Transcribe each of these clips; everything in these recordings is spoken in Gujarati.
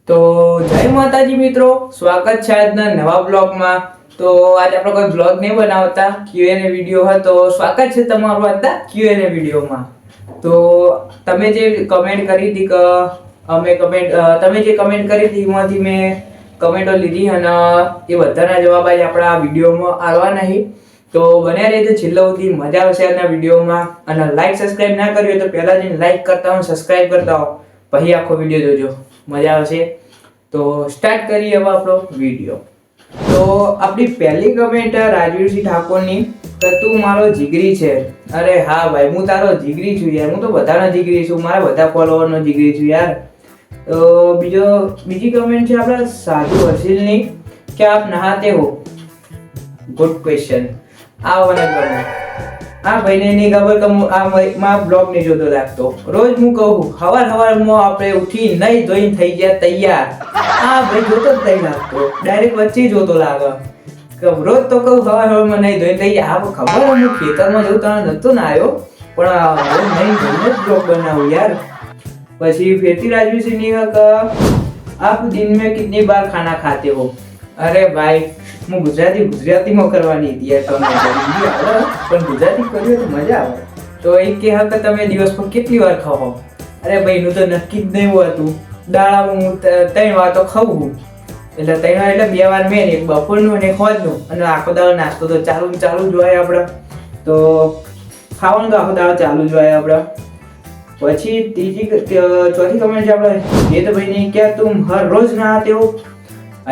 તો જય માતાજી મિત્રો, સ્વાગત છે આજના નવા બ્લોગમાં। તો આજે આપણે કોઈ બ્લોગ નહીં બનાવતા, Q&A વિડીયો હતો। સ્વાગત છે તમારું આજના Q&A વિડીયોમાં। તો તમે જે કમેન્ટ કરી હતી કે તમે જે કમેન્ટ કરી હતી એમાંથી મેં કમેન્ટો લીધી અને એ બધાના જવાબ આજે આપણા વિડીયોમાં આવવા નહીં। તો બન્યા રહેજો છેલ્લા સુધી, મજા આવશે આજના વિડીયોમાં। અને લાઈક સબસ્ક્રાઇબ ના કર્યું તો પહેલા જઈને લાઈક કરતા હો, સબસ્ક્રાઇબ કરતા હો, પછી આખો વિડીયો જોજો, મજા આવશે। તો સ્ટાર્ટ કરીએ હવે આપણો વિડીયો। તો આપણી પહેલી કમેન્ટ રાજવીરસિંહ ઠાકોરની કે તું મારો જીગરી છે। અરે હા ભાઈ, હું તારો જીગરી છું યાર, હું તો બધાનો જીગરી છું, મારા બધા ફોલોવરનો જીગરી છું યાર। તો બીજી કમેન્ટ છે આપણા સાધુ હર્ષિલની કે આપ નહાતે હો। Good question. આ મને ગમે। આ ભાઈને નહીં ખબર કે હું આ બ્લોગ નહીં જોતો લાગતો। રોજ હું કહું હવારમાં આપણે ઉઠી નહીં ધોઈને થઈ ગયા તૈયાર। આ ભાઈ જોતો જ નહીં લાગતો, ડાયરેક્ટ વચ્ચે જોતો લાગે કે રોજ તો કહું હવારમાં નહીં ધોઈને થઈ ગયા। આ ખબર હું ખેતરમાં જવું તને નતો ના આવ્યો, પણ રોજ નહીં ધોઈને જ બ્લોગ બનાવું યાર। પછી ફેરથી રાજવીરસિંહની કે આપ दिन में कितनी बार खाना खाते हो। અરે ભાઈ, હું ગુજરાતીમાં કરવાની હતી યાર, તમને હિન્દી આવડે પણ ગુજરાતી કર્યું તો મજા આવે। તો એ કહે કે તમે દિવસમાં કેટલી વાર ખાઓ। અરે ભાઈ, એનું તો નક્કી જ નહીં હોતું। દાડામાં હું 3 વાર તો ખાઉં, એટલે 3 વાર એટલે 2 વાર મેન, એક બપોરનું અને એક સાંજનું, અને આખો દાડો નાસ્તો તો ચાલુ જ હોય આપણે। તો ખાવાનું તો આખો દાડો ચાલુ જ હોય આપણે। પછી ચોથી કમેન્ટ છે આપણે હેતભાઈની કે તુમ હર રોજ નહાતે हो।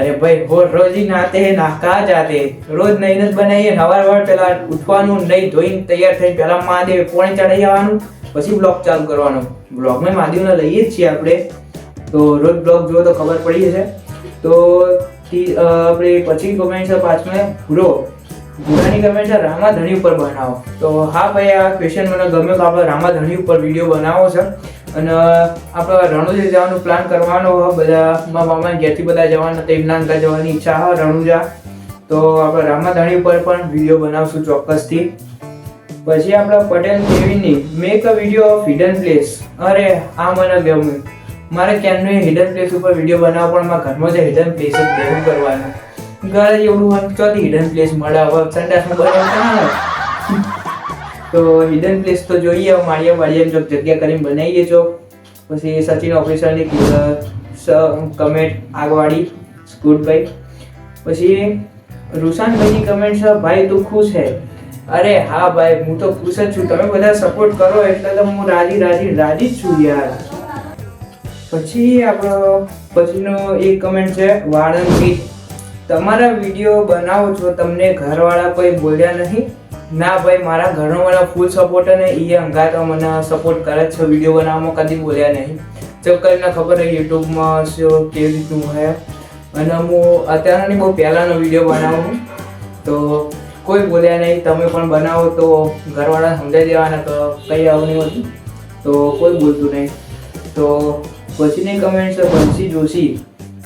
અરે ભાઈ, રોજ ही नहाते हैं ना, कहाँ जाते हैं? रोज નહીં જ બનાવીએ। સવાર પહેલા ઉઠવાનું, નહીં ધોઈને તૈયાર થઈને પહેલા મહાદેવ પોણી ચડાવી આવવાનું, પછી બ્લોગ ચાલુ કરવાનો। બ્લોગમાં મહાદેવને લઈએ જ છીએ આપણે, તો રોજ બ્લોગ જુઓ તો ખબર પડી જશે। તો આપણે પછી કમેન્ટ છે પાંચમે ભૂરાની કમેન્ટ છે રામાધણી ઉપર બનાવો। તો હા ભાઈ, આ ક્વેશ્ચન મને ગમ્યો કે આપણે રામાધણી ઉપર વિડીયો બનાવો છે। અને આપણે રણુજા જવાનું પ્લાન કરવાનો બધા, મારા મામા ઘેરથી બધા જવાના, તો એમના અંગા જવાની ઈચ્છા હા રણુજા। તો આપણે રામાધણી ઉપર પણ વિડીયો બનાવશું ચોક્કસથી। પછી આપણા પટેલ દેવીની make a video of hidden place. અરે આ મને ગમ્યું, મારે ક્યાંનું હિડન પ્લેસ ઉપર વિડીયો બનાવવો, પણ મારા ઘરમાં જે હિડન પ્લેસ જ દેવું કરવાનું। ઘરે એવડું ચોથી હિડન પ્લેસ મળે, હવે સંડાસમાં બનાવતા તો હિડન પ્લેસ તો જોઈએ, માળિયા ચોક જગ્યા કરીને બનાવીએ ચોક। પછી સચિન ઓફિસરની કમેન્ટ આગવાડી ગુડ ભાઈ। પછી રૂશાનભાઈની કમેન્ટ છે ભાઈ તું ખુશ હે। અરે હા ભાઈ, હું તો ખુશ જ છું, તમે બધા સપોર્ટ કરો એટલે તો હું રાજી જ છું યાર। પછી પછીનો એક કમેન્ટ છે વાળંદી, તમારા વિડીયો બનાવો છો, તમને ઘરવાળા કોઈ બોલ્યા નહીં? ના ભાઈ, મારા ઘરનો મને ફૂલ સપોર્ટ, અને એ અંગાત મને સપોર્ટ કરે છે, વિડીયો બનાવવામાં કદી બોલ્યા નહીં। જો કરીને ખબર હોય યુટ્યુબમાં શું કેવી રીતનું હોય, અને હું અત્યારની બહુ પહેલાંનો વિડીયો બનાવું, તો કોઈ બોલ્યા નહીં। તમે પણ બનાવો તો ઘરવાળા સમજાઈ દેવાના તો કંઈ આવું નહીં હોતું, તો કોઈ બોલતું નહીં। તો પછીની કમેન્ટ છે બંસી જોશી,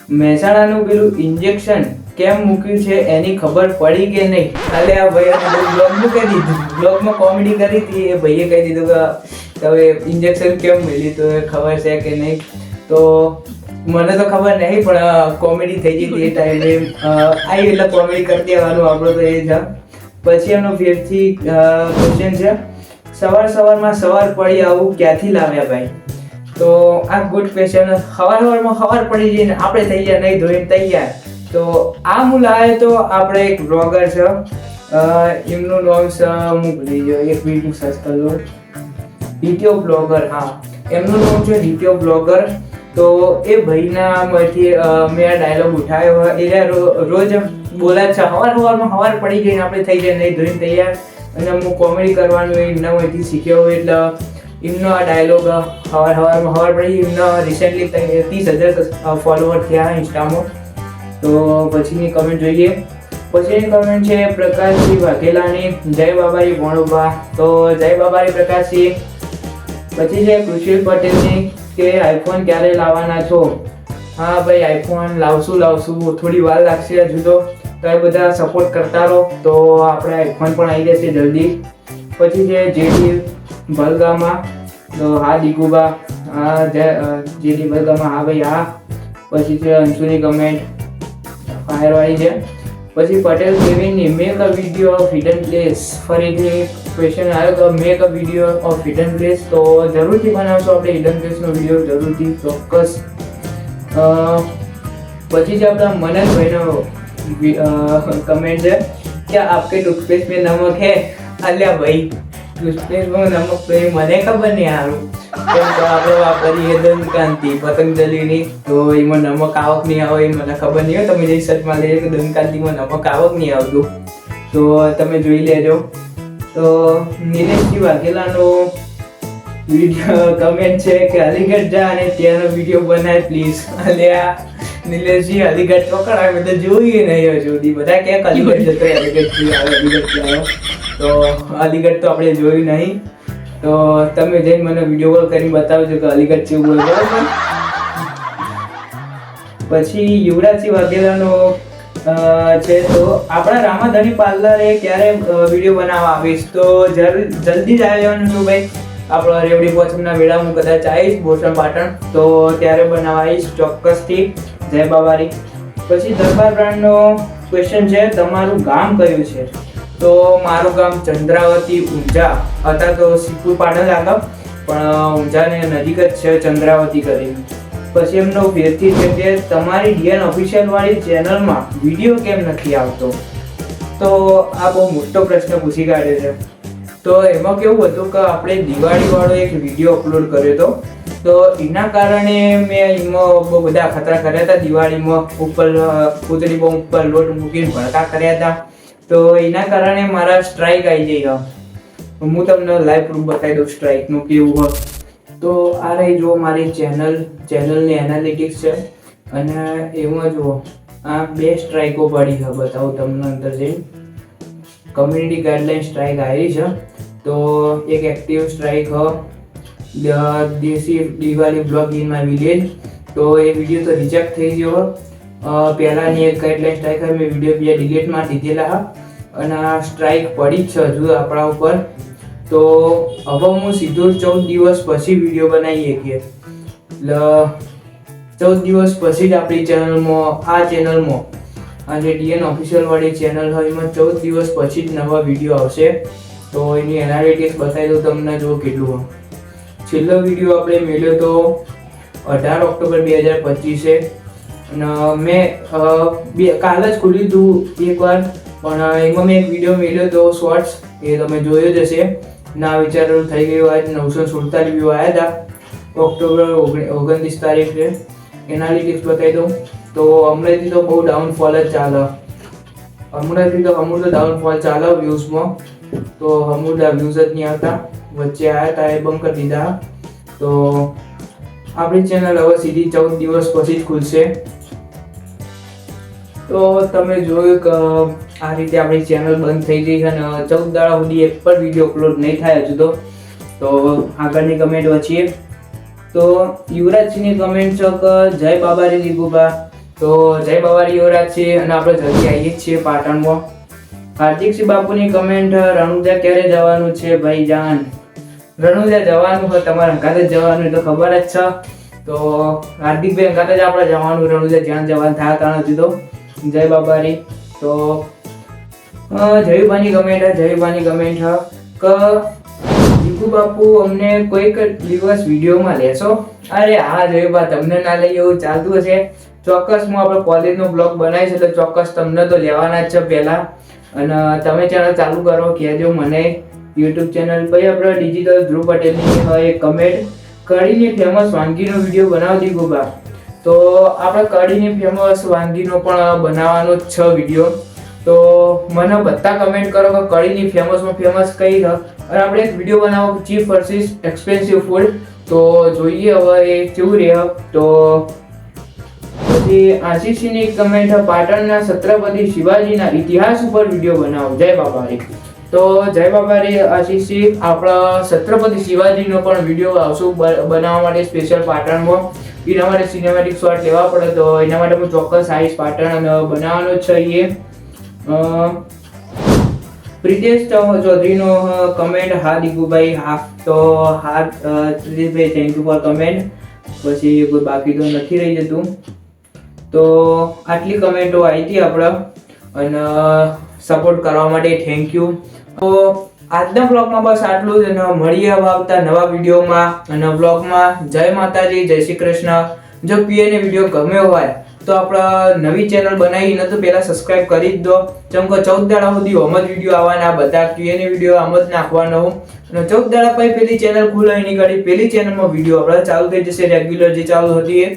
મહેસાણાનું પેલું ઇન્જેક્શન કેમ મૂક્યું છે એની ખબર પડી કે નહીં? અરે આ ભાઈ બ્લોગમાં કહી દીધું, બ્લોગમાં કોમેડી કરી હતી, એ ભાઈએ કહી દીધું કે હવે ઇન્જેક્શન કેમ મળ્યું, તો ખબર છે કે નહીં? તો મને તો ખબર નહીં, પણ કોમેડી થઈ ગઈ હતી એ ટાઈમે, આવી એટલે કોમેડી કરી દેવાનું આપણો તો એ છે। પછી એમનો ફેરથી ક્વેશ્ચન છે સવારમાં સવાર પડી આવું ક્યાંથી લાવ્યા ભાઈ? તો આ ગુડ ક્વેશ્ચન। સવાર પડી જઈને આપણે થઈ ગયા નહીં ધોઈને તૈયાર। તો આ હું લાવ્યો તો આપણે એક બ્લોગર છે, એમનું નામ છે હું ભૂલી ગયો, એક મિનિટ હું સર્ચ કરી લઉં, ડીટીઓ બ્લોગર। હા, એમનું નામ છે ડીટીઓ બ્લોગર। તો એ ભાઈનામાંથી મેં આ ડાયલોગ ઉઠાવ્યો હોય, એ રોજ બોલા છે સવાર પડી જઈને આપણે થઈ જાય નહીં ધોઈને તૈયાર, અને હું કોમેડી કરવાનું એમનામાંથી શીખ્યો હોય, એટલે એમનો આ ડાયલોગ સવાર પડી, એમનો રિસેન્ટલી 30,000 ફોલોવર થયા ઇન્સ્ટામાં। તો પછીની કમેન્ટ જોઈએ। પછીની કમેન્ટ છે પ્રકાશજી વાઘેલાની, જય બાબારી ભણોબા। તો જય બાબારી પ્રકાશજી। પછી છે કૃષિલ પટેલની કે આઈફોન ક્યારે લાવવાના છો? હા ભાઈ, આઈફોન લાવશું, થોડી વાર લાગશે હજુ તો એ બધા સપોર્ટ કરતા રહો, તો આપણે આઈફોન પણ આવી જશે જલ્દી। પછી છે જેડી ભલગામા, તો હા દીકુબા, હા જેડી ભલગામા, હા ભાઈ હા। પછી છે અંશુની કમેન્ટ ફાયરવાળી છે. પછી પટેલ કેવિનની make a video of hidden place. ફરીથી ક્વેશ્ચન આવ્યો તો make a video of hidden place. તો જરૂરથી બનાવશો આપણે હિડન પ્લેસનો વિડીયો, જરૂરથી, ચોક્કસ. પછી જે આપણા મનનભાઈનો કમેન્ટ છે કે આપકે ટૂથપેસ્ટ में नमक है. અલ્યા ભાઈ, ટૂથપેસ્ટમાં નમક તો એ મને ખબર નહીં હારું, કેમ તો આપણે વાપરીએ દંતકાંતિ પતંજલિની, તો એમાં નમક આવક નહીં આવે એ મને ખબર નહીં હોય. તમે જે સર્ચમાં લઈએ કે દંતકાંતિમાં નમક આવક નહીં આવતું, તો તમે જોઈ લેજો. તો નિલેશજી વાઘેલાનો વિડીયો કમેન્ટ છે કે અલીગઢ જા અને ત્યાંનો વિડીયો બનાય પ્લીઝ. અલ્યા નિલેશજી, અલીગઢ ચોકડા બધા જોઈએ નહીં હજુ બધા ક્યાંક અલીગઢ જતો અલીગઢથી આવ્યો. તો અલીગઢ તો આપણે જોયું નહીં, તો તમે જઈને મને વિડીયો કોલ કરીને બતાવજો કે અલીગઢ કેવું હોય, બરાબર. પછી યુવરાજસિંહ વાઘેલાનો છે તો આપણા રામાધણી પાર્લરે ક્યારે વિડીયો બનાવવા આવીશ? તો જલ્દી જ આવી જવાનું છું ભાઈ. આપણો રેવડી પોચમના વેળા હું કદાચ આવીશ બોસણ પાટણ, તો ત્યારે બનાવવા આવીશ ચોક્કસથી. જય બાવારી. પછી દરબાર બ્રાન્ડનો ક્વેશ્ચન છે, તમારું ગામ કયું છે? તો મારું ગામ ચંદ્રાવતી ઊંઝા, હતા તો સિદ્ધપુર પાટણ આગળ, પણ ઊંઝાને નજીક જ છે ચંદ્રાવતી કરીને. પછી એમનો વ્યક્તિ છે કે તમારી ડીએન ઓફિશિયલ વાળી ચેનલમાં વિડીયો કેમ નથી આવતો? તો આ બહુ મોટો પ્રશ્ન પૂછી કાઢ્યો છે. તો એમાં કેવું હતું કે આપણે દિવાળી વાળો એક વિડીયો અપલોડ કર્યો હતો, તો એના કારણે મેં એમાં બહુ બધા ખતરા કર્યા હતા. દિવાળીમાં ઉપર પૂતળી બહુ ઉપર લોટ મૂકીને ભડકા કર્યા હતા, તો એના કારણે મારા સ્ટ્રાઇક આવી જાય. હું તમને લાઈવ પ્રૂફ બતાવી દઉં સ્ટ્રાઇકનું કેવું હોય. તો આ રહી જુઓ મારી ચેનલની એનાલિટિક્સ છે, અને એમાં જુઓ આ 2 સ્ટ્રાઇકો પડી છે, બતાવું તમને અંદર જઈને. કમ્યુનિટી ગાઈડલાઇન સ્ટ્રાઇક આવી છે, તો એક એક્ટિવ સ્ટ્રાઇક દેશી Diwali blog in my village, તો એ વિડીયો તો રિજેક્ટ થઈ ગયો. પહેલાંની એક ગાઈડલાઇન સ્ટ્રાઇક મેં વિડીયો બીજા ડિલીટમાં દીધેલા હા, અને આ સ્ટ્રાઇક પડી જ છે હજુ આપણા ઉપર. તો હવે હું સીધું 14 દિવસ પછી વિડીયો બનાવીએ કે 14 દિવસ પછી જ આપણી ચેનલમાં આ જે ડીએન ઓફિશિયલ વાળી ચેનલ હોય એમાં 14 દિવસ પછી જ નવા વિડીયો આવશે. તો એની એનાલિટિક્સ બતાવી દઉં તમને, જો કેટલું હોય. છેલ્લો વિડીયો આપણે મેળ્યો તો 18 ઓક્ટોબર 2025 અને મેં કાલ જ ખોલ્યું હતું એકવાર, પણ એમાં મેં એક વિડીયો મેળ્યો તો શોર્ટ્સ, એ તમે જોયો જ હશે. ના વિચારેલું થઈ ગયું. આજ 947 વ્યૂ આવ્યા હતા ઓક્ટોબર 29 તારીખે. એનાલિટિક્સ બતાવી દઉં તો હમણાંથી તો બહુ ડાઉનફોલ જ ચાલે. હમણાં તો ડાઉનફોલ ચાલે વ્યૂઝમાં. તો હમણાં વ્યૂઝ જ નહીં આવતા, વચ્ચે આવ્યા હતા એ બંધ કરી દીધા. તો આપણી ચેનલ હવે સીધી 14 દિવસ પછી જ ખુલશે. તો તમે જોયું કે આ રીતે આપણી ચેનલ બંધ થઈ ગઈ છે અને 14 દાડા સુધી એક પણ વિડીયો અપલોડ નહીં થાય હજુ તો. તો આગળની કમેન્ટ વાંચીએ. તો યુવરાજસિંહની કમેન્ટ છે કે જય બાબારી દીપુભા. તો જય બાબારી યુવરાજસિંહ, અને આપણે જલ્દી આવીએ જ છીએ પાટણમાં. હાર્દિકસિંહ બાપુની કમેન્ટ, રણુજા ક્યારે જવાનું છે ભાઈ જાન? રણુજા જવાનું હોય તમારે હંગાત જ જવાનું, તો ખબર જ છે. તો હાર્દિકભાઈ હંગાત જ આપણે જવાનું રણુજા, જ્યાં જવાનું થાય ત્યાં હજુ તો. જય બાબારી. તો જયુભાની કમેન્ટ કે દીપુ બાપુ અમને કોઈક દિવસ વિડીયોમાં લેશો? અરે હા જયુભા, તમને ના લઈએ એવું ચાલતું હશે. ચોક્કસ હું આપણો કોલેજનો બ્લોગ બનાવીશ એટલે ચોક્કસ તમને તો લેવાના જ છે પહેલા. અને તમે ચેનલ ચાલુ કરો, કહેજો મને યુટ્યુબ ચેનલ. પછી આપણે ડિજિટલ ધ્રુવ પટેલની એક કમેન્ટ, કઢીની ફેમસ વાનગીનો વિડીયો બનાવી દીપુભા. તો આપણે કઢીની ફેમસ વાનગીનો પણ બનાવવાનો જ છે વિડીયો. તો મને બધા કમેન્ટ કરો કે કઢીની ફેમસમાં ફેમસ કઈ છે, અને આપણે એક વિડીયો બનાવો ચીપ વર્સિસ એક્સપેન્સિવ ફૂડ. તો જોઈએ હવે એ કેવું રહે. તો પછી આશીષની કમેન્ટ, પાટણના છત્રપતિ શિવાજીના ઇતિહાસ ઉપર વિડીયો બનાવો. જય બાબારી. તો જય બાબારી આશીષજી, આપણા છત્રપતિ શિવાજીનો પણ વિડીયો આવશું બનાવવા માટે સ્પેશિયલ પાટણમાં. એના માટે સિનેમેટિક શોટ લેવા પડે, તો એના માટે હું ચોક્કસ આવીશ પાટણ અને બનાવવાનો જ છે. પ્રિતેશ ચૌધરીનો કમેન્ટ, હા દીપુભાઈ હા. તો હા પ્રિતેશભાઈ, થેન્ક યુ ફોર કમેન્ટ. પછી કોઈ બાકી તો નથી રહી જતું. તો આટલી કમેન્ટો આવી હતી આપણે અને સપોર્ટ કરવા માટે થેન્ક યુ. તો આજના બ્લોગમાં બસ આટલું જ અને મળીએ આવતા નવા વિડીયોમાં. અને બ્લોગમાં જય માતાજી, જય શ્રી કૃષ્ણ. જો પીએને વિડીયો ગમ્યો હોય તો આપણે નવી ચેનલ બનાવી ન તો પહેલા સબસ્ક્રાઇબ કરી જ દો. જેમ કે 14 દાડા સુધી આમ જ વિડીયો આવવાના, બધા ક્યુએને વિડીયો આમ જ નાખવાનો. અને 14 દાડા પછી પેલી ચેનલ ખુલે એની ઘડી પેલી ચેનલમાં વિડીયો આપણે ચાલુ થઈ જશે, રેગ્યુલર જે ચાલુ હતી એ.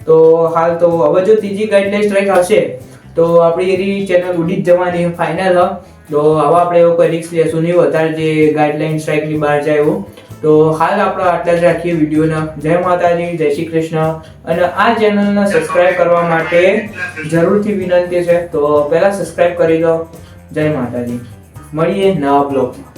તો હાલ તો હવે જો ત્રીજી ગાઈડલાઈન સ્ટ્રાઇક હશે તો આપણી એની ચેનલ ઉડી જ જવાની ફાઇનલ. તો હવે આપણે એવો કોઈ રિસ્ક લેશું નહીં વધારે જે ગાઈડલાઈન સ્ટ્રાઇકની બહાર જાય એવું. તો હાલ આપણે આટલા જ રાખીએ વિડીયોના. જય માતાજી, જય શ્રી કૃષ્ણ. અને આ ચેનલને સબસ્ક્રાઇબ કરવા માટે જરૂરથી વિનંતી છે, તો પહેલા સબસ્ક્રાઇબ કરી દો. જય માતાજી. મળીએ નવા બ્લોગમાં.